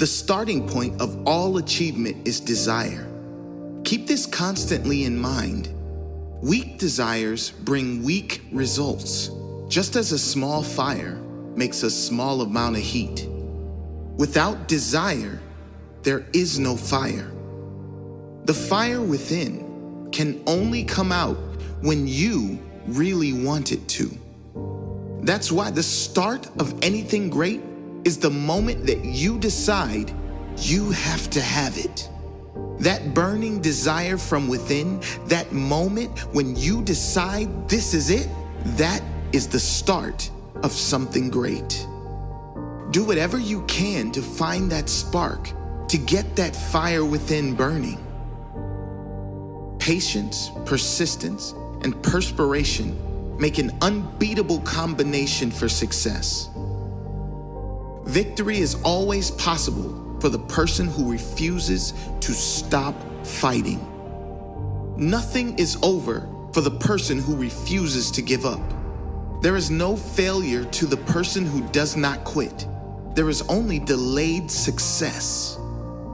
The starting point of all achievement is desire. Keep this constantly in mind. Weak desires bring weak results, just as a small fire makes a small amount of heat. Without desire, there is no fire. The fire within can only come out when you really want it to. That's why the start of anything great is the moment that you decide you have to have it. That burning desire from within, that moment when you decide this is it, that is the start of something great. Do whatever you can to find that spark, to get that fire within burning. Patience, persistence, and perspiration make an unbeatable combination for success. Victory is always possible for the person who refuses to stop fighting. Nothing is over for the person who refuses to give up. There is no failure to the person who does not quit. There is only delayed success.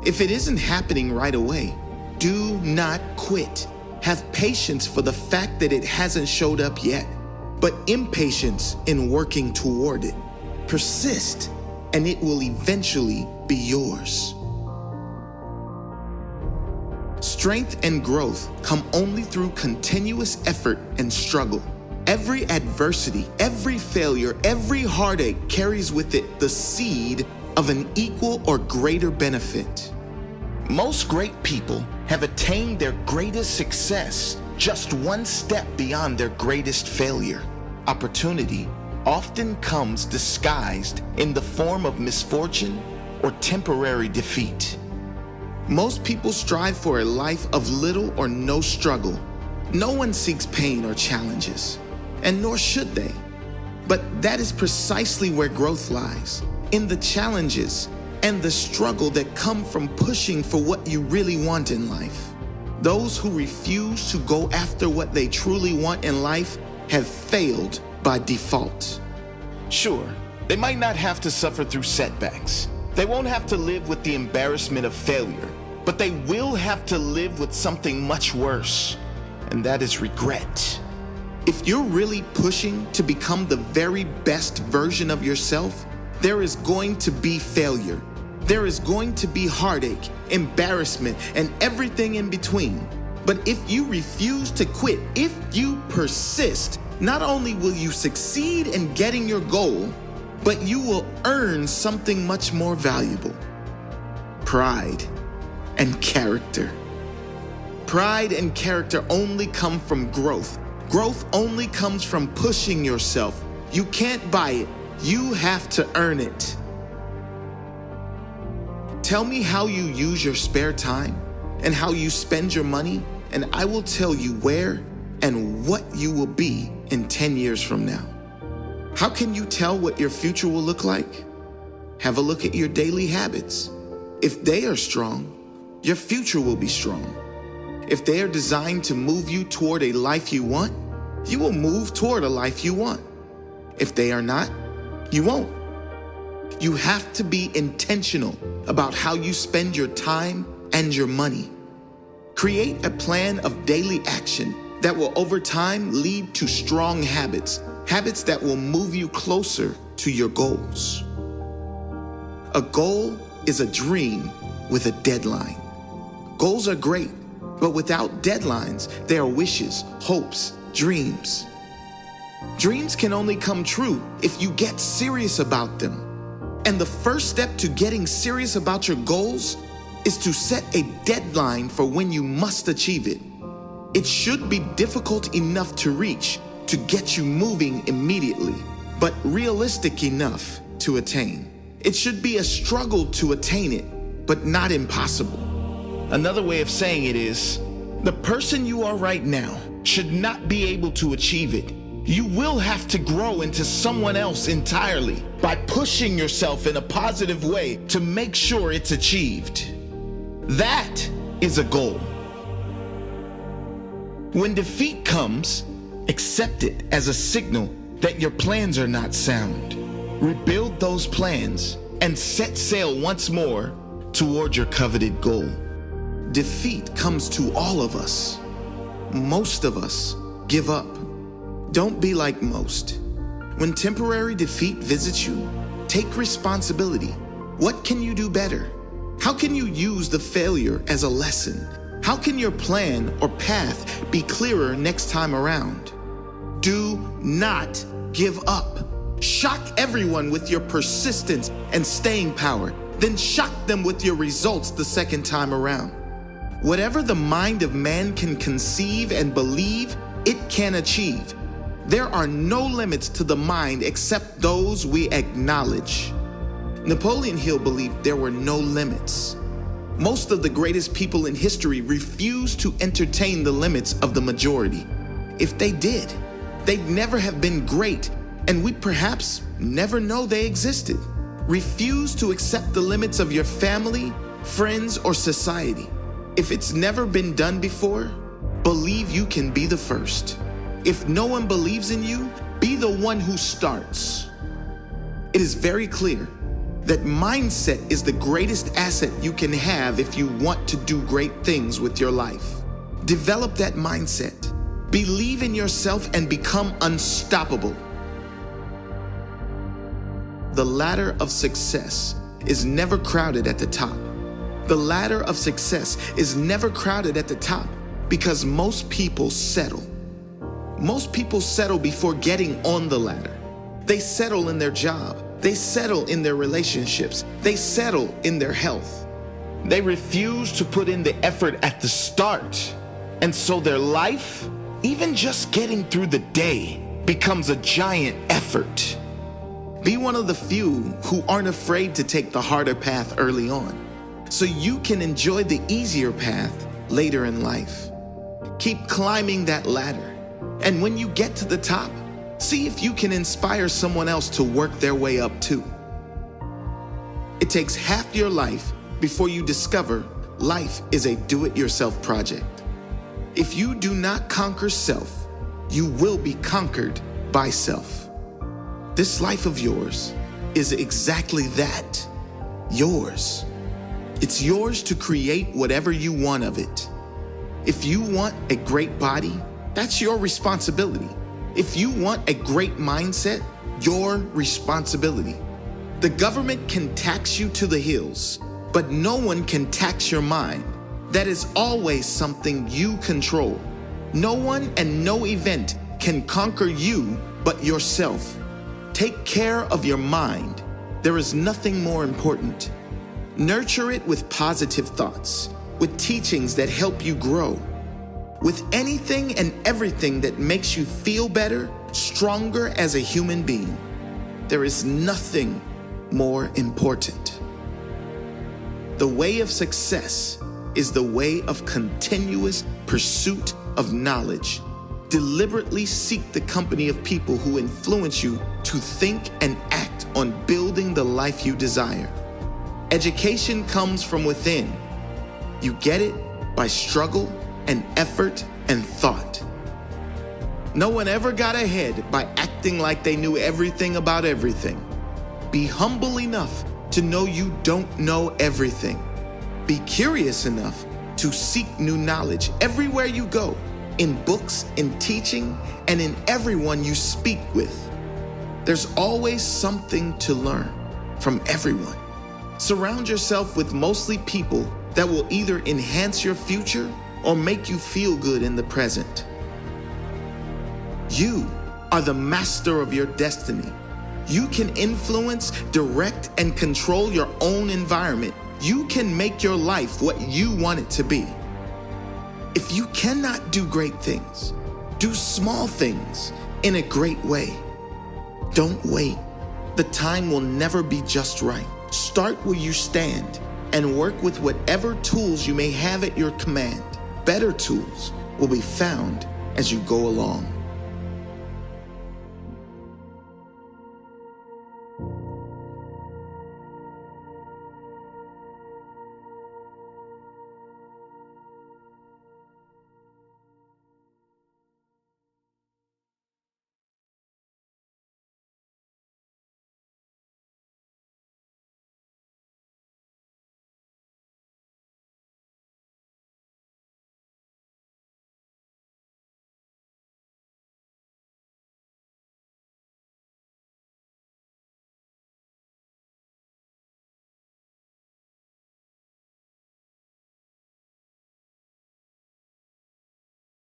If it isn't happening right away, do not quit. Have patience for the fact that it hasn't showed up yet, but impatience in working toward it. Persist, and it will eventually be yours. Strength and growth come only through continuous effort and struggle. Every adversity, every failure, every heartache carries with it the seed of an equal or greater benefit. Most great people have attained their greatest success just one step beyond their greatest failure. Opportunity often comes disguised in the form of misfortune or temporary defeat. Most people strive for a life of little or no struggle. No one seeks pain or challenges, and nor should they. But that is precisely where growth lies, in the challenges and the struggle that come from pushing for what you really want in life. Those who refuse to go after what they truly want in life have failed by default. Sure, they might not have to suffer through setbacks. They won't have to live with the embarrassment of failure, but they will have to live with something much worse, and that is regret. If you're really pushing to become the very best version of yourself, there is going to be failure. There is going to be heartache, embarrassment, and everything in between. But if you refuse to quit, if you persist, not only will you succeed in getting your goal, but you will earn something much more valuable: pride and character. Pride and character only come from growth. Growth only comes from pushing yourself. You can't buy it. You have to earn it. Tell me how you use your spare time and how you spend your money, and I will tell you where and what you will be in 10 years from now. How can you tell what your future will look like? Have a look at your daily habits. If they are strong, your future will be strong. If they are designed to move you toward a life you want, you will move toward a life you want. If they are not, you won't. You have to be intentional about how you spend your time and your money. Create a plan of daily action that will over time lead to strong habits, habits that will move you closer to your goals. A goal is a dream with a deadline. Goals are great, but without deadlines, they are wishes, hopes, dreams. Dreams can only come true if you get serious about them. And the first step to getting serious about your goals is to set a deadline for when you must achieve it. It should be difficult enough to reach to get you moving immediately, but realistic enough to attain. It should be a struggle to attain it, but not impossible. Another way of saying it is, the person you are right now should not be able to achieve it. You will have to grow into someone else entirely by pushing yourself in a positive way to make sure it's achieved. That is a goal. When defeat comes, accept it as a signal that your plans are not sound. Rebuild those plans and set sail once more toward your coveted goal. Defeat comes to all of us. Most of us give up. Don't be like most. When temporary defeat visits you, take responsibility. What can you do better? How can you use the failure as a lesson? How can your plan or path be clearer next time around? Do not give up. Shock everyone with your persistence and staying power, then shock them with your results the second time around. Whatever the mind of man can conceive and believe, it can achieve. There are no limits to the mind except those we acknowledge. Napoleon Hill believed there were no limits. Most of the greatest people in history refused to entertain the limits of the majority. If they did, they'd never have been great, and we'd perhaps never know they existed. Refuse to accept the limits of your family, friends, or society. If it's never been done before, believe you can be the first. If no one believes in you, be the one who starts. It is very clear that mindset is the greatest asset you can have if you want to do great things with your life. Develop that mindset. Believe in yourself and become unstoppable. The ladder of success is never crowded at the top. The ladder of success is never crowded at the top because most people settle. Most people settle before getting on the ladder. They settle in their job. They settle in their relationships. They settle in their health. They refuse to put in the effort at the start. And so their life, even just getting through the day, becomes a giant effort. Be one of the few who aren't afraid to take the harder path early on, so you can enjoy the easier path later in life. Keep climbing that ladder. And when you get to the top, see if you can inspire someone else to work their way up too. It takes half your life before you discover life is a do-it-yourself project. If you do not conquer self, you will be conquered by self. This life of yours is exactly that, yours. It's yours to create whatever you want of it. If you want a great body, that's your responsibility. If you want a great mindset, your responsibility. The government can tax you to the hills, but no one can tax your mind. That is always something you control. No one and no event can conquer you but yourself. Take care of your mind. There is nothing more important. Nurture it with positive thoughts, with teachings that help you grow, with anything and everything that makes you feel better, stronger as a human being. There is nothing more important. The way of success is the way of continuous pursuit of knowledge. Deliberately seek the company of people who influence you to think and act on building the life you desire. Education comes from within. You get it by struggle and effort and thought. No one ever got ahead by acting like they knew everything about everything. Be humble enough to know you don't know everything. Be curious enough to seek new knowledge everywhere you go, in books, in teaching, and in everyone you speak with. There's always something to learn from everyone. Surround yourself with mostly people that will either enhance your future or make you feel good in the present. You are the master of your destiny. You can influence, direct, and control your own environment. You can make your life what you want it to be. If you cannot do great things, do small things in a great way. Don't wait. The time will never be just right. Start where you stand and work with whatever tools you may have at your command. Better tools will be found as you go along.